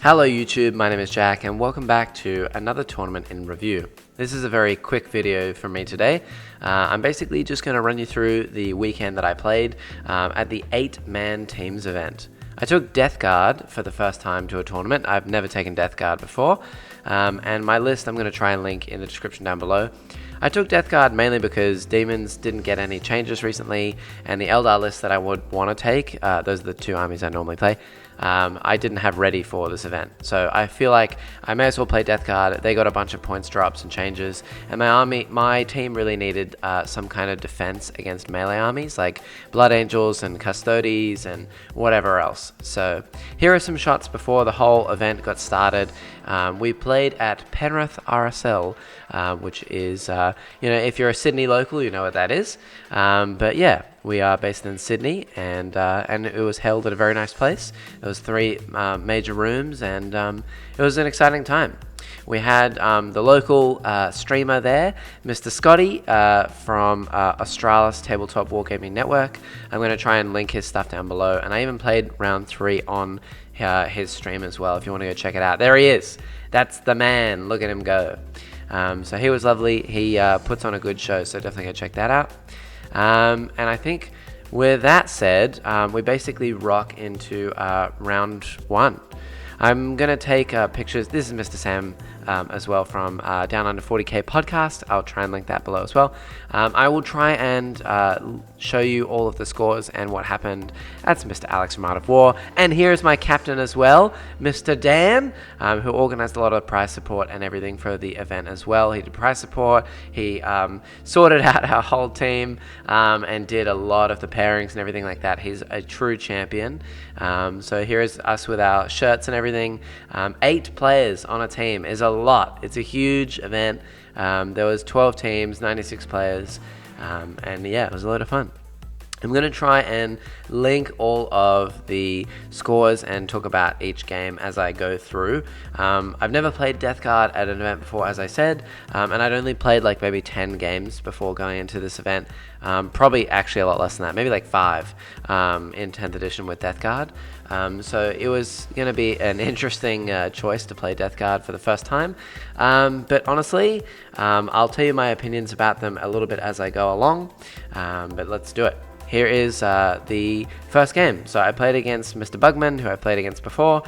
Hello YouTube, my name is Jack and welcome back to another tournament in review. This is a very quick video from me today. I'm basically just going to run you through the weekend that I played at the 8-man teams event. I took Death Guard for the first time to a tournament. I've never taken Death Guard before, and my list I'm going to try and link in the description down below. I took Death Guard mainly because Demons didn't get any changes recently, and the Eldar list that I would want to take, those are the two armies I normally play, I didn't have ready for this event. So I feel like I may as well play Death Guard. They got a bunch of points drops and changes, and my team really needed some kind of defense against melee armies like Blood Angels and Custodes and whatever else. So here are some shots before the whole event got started. We played at Penrith RSL, which is, if you're a Sydney local, you know what that is. But yeah, we are based in Sydney, and it was held at a very nice place. There was 3 major rooms, and it was an exciting time. We had the local streamer there, Mr. Scotty from Australis Tabletop Wargaming Network. I'm going to try and link his stuff down below, and I even played round 3 on his stream as well if you want to go check it out. There he is. That's the man. Look at him go. So he was lovely. He puts on a good show, so definitely go check that out. And I think with that said, we basically rock into round 1. I'm going to take pictures. This is Mr. Sam as well from Down Under 40K podcast. I'll try and link that below as well. I will try and show you all of the scores and what happened. That's Mr. Alex from Art of War. And here's my captain as well, Mr. Dan, who organized a lot of prize support and everything for the event as well. He did prize support. He sorted out our whole team and did a lot of the pairings and everything like that. He's a true champion. So here is us with our shirts and everything. 8 players on a team is a lot. It's a huge event. There was 12 teams, 96 players, and yeah, it was a lot of fun. I'm going to try and link all of the scores and talk about each game as I go through. I've never played Death Guard at an event before, as I said, and I'd only played like maybe 10 games before going into this event. Probably actually a lot less than that, maybe like 5 in 10th edition with Death Guard. So it was going to be an interesting choice to play Death Guard for the first time. But honestly, I'll tell you my opinions about them a little bit as I go along, but let's do it. Here is the first game. So I played against Mr. Bugman, who I've played against before.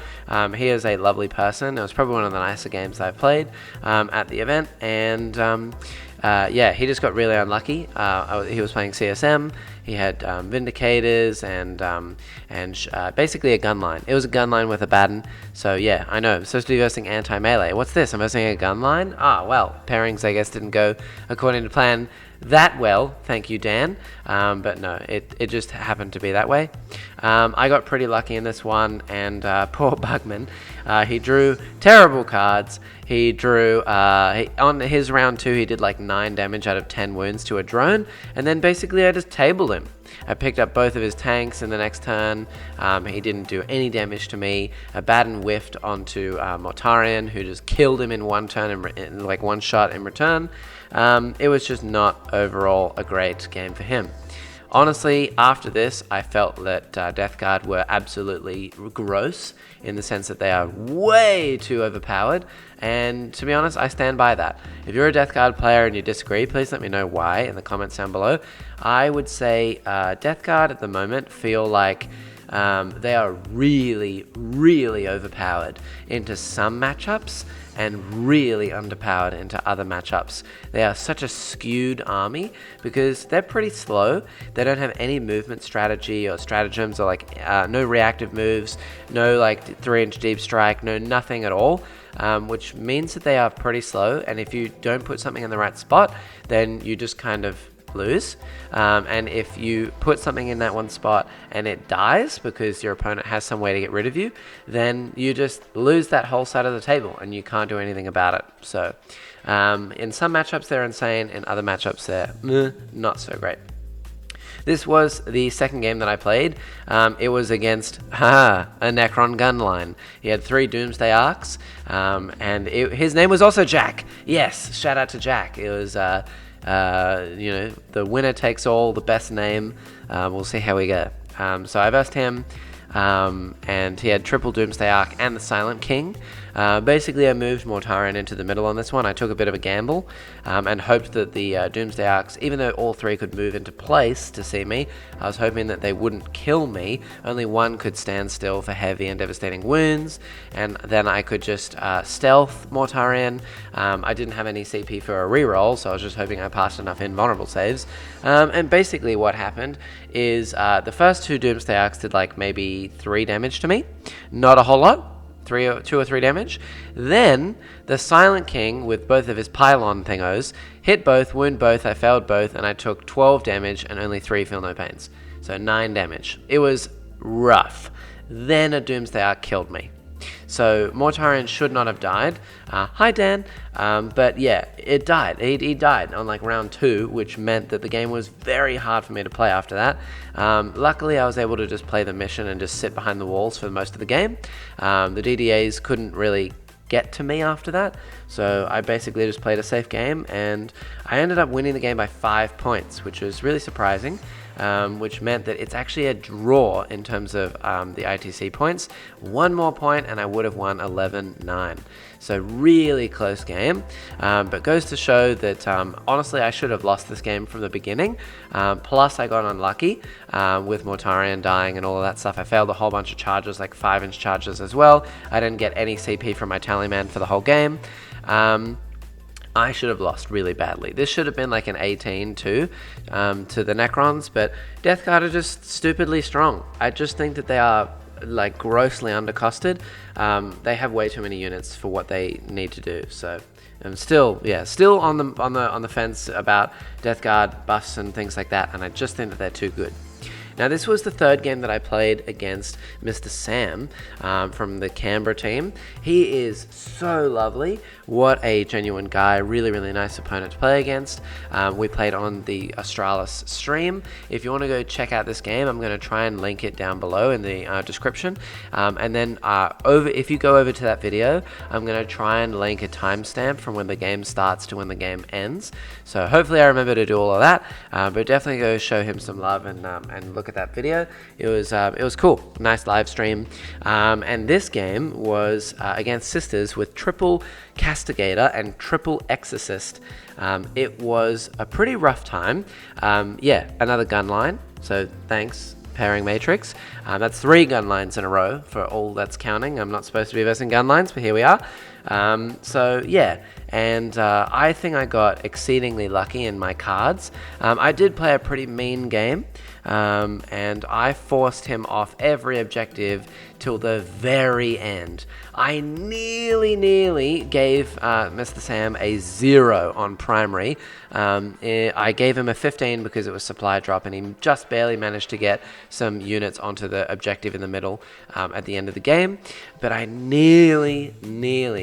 He is a lovely person. It was probably one of the nicer games I've played at the event. And yeah, he just got really unlucky. He was playing CSM. He had Vindicators and basically a gun line. It was a gun line with a Baden. So yeah, I know. I'm supposed to be versing anti-melee. What's this? I'm versing a gun line? Ah, well, pairings I guess didn't go according to plan that well, thank you Dan, but no, it just happened to be that way. I got pretty lucky in this one, and poor Bugman, he drew terrible cards. He drew, on his round 2, he did like 9 damage out of 10 wounds to a drone, and then basically I just tabled him. I picked up both of his tanks in the next turn. He didn't do any damage to me. A Baden whiffed onto Mortarion, who just killed him in one turn, in like one shot in return. It was just not overall a great game for him. Honestly, after this, I felt that Death Guard were absolutely gross in the sense that they are way too overpowered, and to be honest, I stand by that. If you're a Death Guard player and you disagree, please let me know why in the comments down below. I would say Death Guard at the moment feel like they are really, really overpowered into some matchups and really underpowered into other matchups. They are such a skewed army because they're pretty slow. They don't have any movement strategy or stratagems or like no reactive moves, no like 3-inch deep strike, no nothing at all. Which means that they are pretty slow, and if you don't put something in the right spot, then you just kind of lose. And if you put something in that one spot and it dies because your opponent has some way to get rid of you, then you just lose that whole side of the table and you can't do anything about it. So in some matchups they're insane, in other matchups they're not so great. This was the second game that I played. It was against a Necron gunline. He had 3 Doomsday Arcs, and his name was also Jack. Yes, shout out to Jack. It was the winner takes all, the best name. We'll see how we go. So I versed him. and he had triple Doomsday Arc and the Silent King. Basically, I moved Mortarion into the middle on this one. I took a bit of a gamble and hoped that the Doomsday Arcs, even though all three could move into place to see me, I was hoping that they wouldn't kill me. Only one could stand still for heavy and devastating wounds, and then I could just stealth Mortarion. I didn't have any CP for a reroll, so I was just hoping I passed enough invulnerable saves. And basically what happened is the first two Doomsday Arcs did like maybe 3 damage to me. Not a whole lot. 2 or 3 damage. Then the Silent King with both of his pylon thingos hit both, wound both, I failed both, and I took 12 damage and only 3 feel no pains. So 9 damage. It was rough. Then a Doomsday Arc killed me. So Mortarion should not have died. Hi Dan. But yeah, it died. He died on like round 2, which meant that the game was very hard for me to play after that. Luckily, I was able to just play the mission and just sit behind the walls for most of the game. The DDAs couldn't really get to me after that, so I basically just played a safe game, and I ended up winning the game by 5 points, which was really surprising. Which meant that it's actually a draw in terms of the ITC points. 1 more point and I would have won 11-9. So really close game, but goes to show that honestly I should have lost this game from the beginning. Plus I got unlucky with Mortarion dying and all of that stuff. I failed a whole bunch of charges, like 5-inch charges as well. I didn't get any CP from my Tallyman for the whole game. I should have lost really badly. This should have been like an 18 too to the Necrons, but Death Guard are just stupidly strong. I just think that they are like grossly undercosted. They have way too many units for what they need to do. So I'm still on the fence about Death Guard buffs and things like that, and I just think that they're too good. Now, this was the 3rd game that I played against Mr. Sam from the Canberra team. He is so lovely. What a genuine guy. Really, really nice opponent to play against. We played on the Australis stream. If you want to go check out this game, I'm going to try and link it down below in the description. And then if you go over to that video, I'm going to try and link a timestamp from when the game starts to when the game ends. So hopefully I remember to do all of that. But definitely go show him some love and look at that video. It was cool. Nice live stream. And this game was against Sisters with triple Castigator and triple Exorcist. It was a pretty rough time. Yeah, another gun line. So thanks, Pairing Matrix. That's 3 gun lines in a row for all that's counting. I'm not supposed to be versing gun lines, but here we are. So yeah, and I think I got exceedingly lucky in my cards. I did play a pretty mean game, and I forced him off every objective till the very end. I nearly gave Mr. Sam a 0 on primary. I gave him a 15 because it was supply drop, and he just barely managed to get some units onto the objective in the middle at the end of the game. But I nearly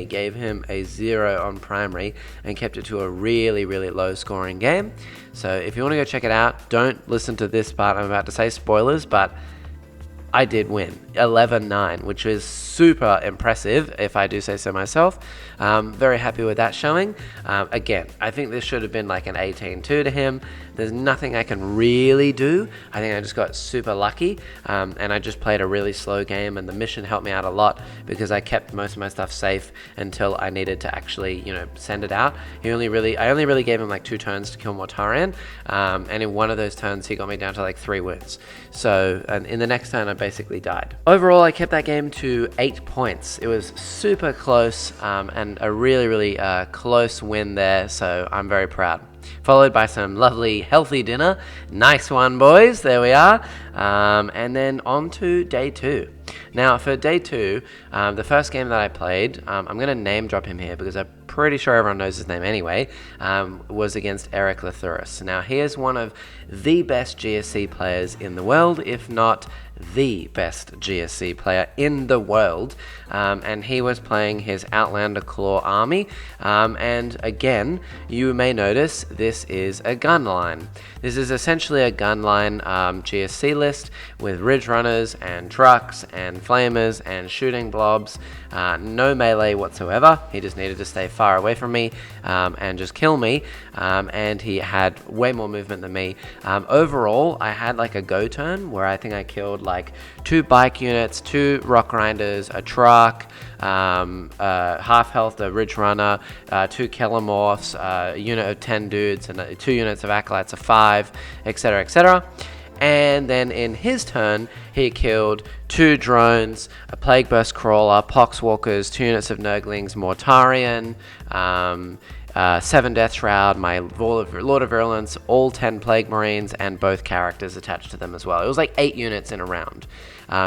gave him a 0 on primary and kept it to a really, really low scoring game. So if you want to go check it out, don't listen to this part I'm about to say, spoilers, but I did win 11-9, which is super impressive if I do say so myself. Very happy with that showing. Again, I think this should have been like an 18-2 to him. There's nothing I can really do. I think I just got super lucky, and I just played a really slow game, and the mission helped me out a lot because I kept most of my stuff safe until I needed to actually, send it out. I only really gave him like 2 turns to kill Mortarion, and in one of those turns he got me down to like 3 wounds. So, and in the next turn I basically died. Overall, I kept that game to 8 points. It was super close, and a really close win there, so I'm very proud. Followed by some lovely healthy dinner. Nice one, boys. There we are. And then on to day 2. Now for day 2, the first game that I played, I'm going to name drop him here because I'm pretty sure everyone knows his name anyway, was against Eric Lathuris. Now he is one of the best GSC players in the world, if not the best GSC player in the world, and he was playing his Outlander Claw army, and again, you may notice this is a gun line. This is essentially a gun line GSC list with Ridge Runners and trucks and flamers and shooting blobs, no melee whatsoever. He just needed to stay far away from me and just kill me, and he had way more movement than me. Overall, I had like a go turn where I think I killed like 2 bike units, 2 rock grinders, a truck, half health, a ridge runner, 2 kelomorphs, a unit of 10 dudes, and 2 units of acolytes of 5, etc., etc. And then in his turn, he killed 2 drones, a plague burst crawler, poxwalkers, 2 units of nurglings, mortarian, 7 death shroud, my Lord of Virulence, all 10 plague marines, and both characters attached to them as well. It was like 8 units in a round.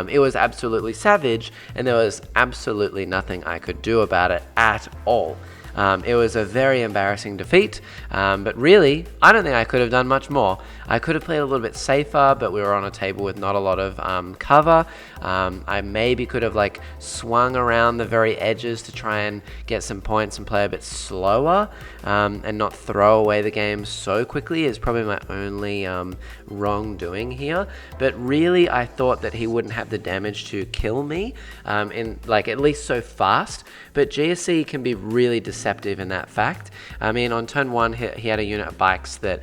It was absolutely savage, and there was absolutely nothing I could do about it at all. It was a very embarrassing defeat, but really, I don't think I could have done much more. I could have played a little bit safer, but we were on a table with not a lot of cover. I maybe could have like swung around the very edges to try and get some points and play a bit slower, and not throw away the game so quickly is probably my only wrongdoing here. But really, I thought that he wouldn't have the damage to kill me, in like at least so fast. But GSC can be really deceptive in that fact. I mean, on turn 1, he had a unit of bikes that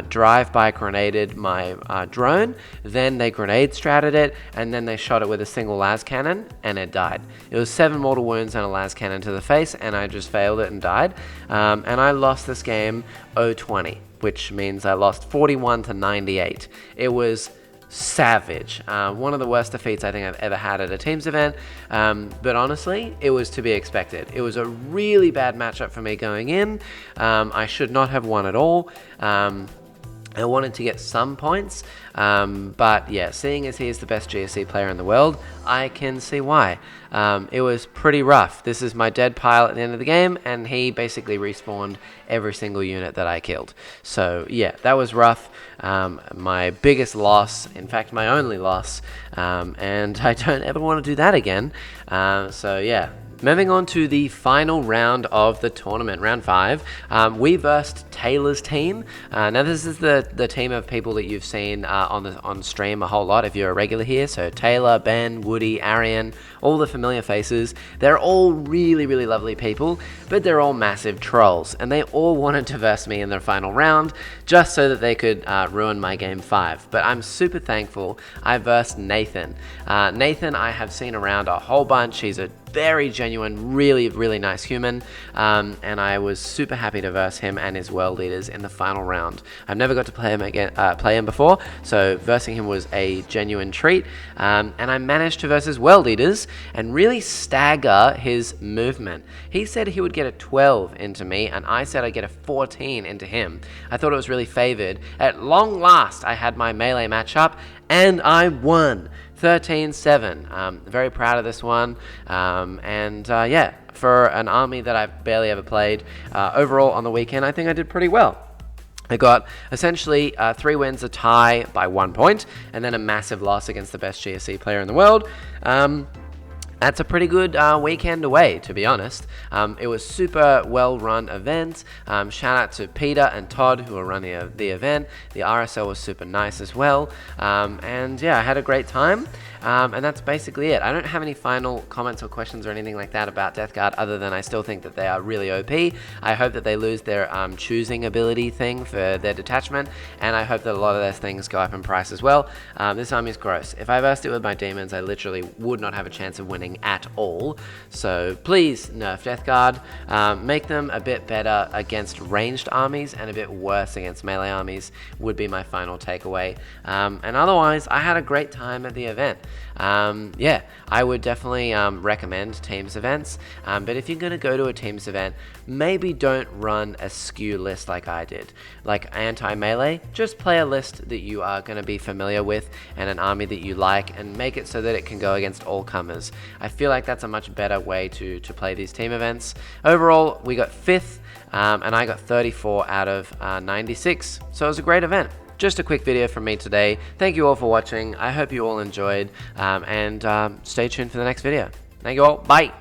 drive-by grenaded my drone, then they grenade stratted it, and then they shot it with a single las cannon, and it died. It was 7 mortal wounds and a las cannon to the face, and I just failed it and died. And I lost this game 0-20, which means I lost 41 to 98. It was savage. One of the worst defeats I think I've ever had at a teams event, but honestly, it was to be expected. It was a really bad matchup for me going in. I should not have won at all. I wanted to get some points, but yeah, seeing as he is the best GSC player in the world, I can see why. It was pretty rough. This is my dead pile at the end of the game, and he basically respawned every single unit that I killed. So yeah, that was rough. My biggest loss, in fact my only loss, and I don't ever want to do that again. So yeah. Moving on to the final round of the tournament, round 5, we versed Taylor's team. Now this is the team of people that you've seen on stream a whole lot if you're a regular here. So Taylor, Ben, Woody, Arian, all the familiar faces. They're all really, really lovely people, but they're all massive trolls, and they all wanted to verse me in their final round just so that they could ruin my game 5. But I'm super thankful I versed Nathan. Nathan I have seen around a whole bunch. He's a very genuine, really, really nice human, and I was super happy to verse him and his world leaders in the final round. I've never got to play him again, play him before, so versing him was a genuine treat, and I managed to verse his world leaders and really stagger his movement. He said he would get a 12 into me, and I said I'd get a 14 into him. I thought it was really favored. At long last, I had my melee matchup, and I won. 13-7. Very proud of this one, and yeah, for an army that I've barely ever played, overall on the weekend I think I did pretty well. I got essentially 3 wins, a tie by 1 point, and then a massive loss against the best GSC player in the world. That's a pretty good weekend away, to be honest. It was super well-run event. Shout out to Peter and Todd who were running the event. The RSL was super nice as well. And yeah, I had a great time. And that's basically it. I don't have any final comments or questions or anything like that about Death Guard other than I still think that they are really OP. I hope that they lose their choosing ability thing for their detachment, and I hope that a lot of their things go up in price as well. This army is gross. If I versed it with my demons, I literally would not have a chance of winning at all. So please nerf Death Guard. Make them a bit better against ranged armies and a bit worse against melee armies would be my final takeaway. And otherwise, I had a great time at the event. Yeah, I would definitely recommend teams events, but if you're going to go to a teams event, maybe don't run a skew list like I did. Like anti-melee, just play a list that you are going to be familiar with and an army that you like, and make it so that it can go against all comers. I feel like that's a much better way to play these team events. Overall, we got 5th, and I got 34 out of 96, so it was a great event. Just a quick video from me today. Thank you all for watching. I hope you all enjoyed, and stay tuned for the next video. Thank you all. Bye.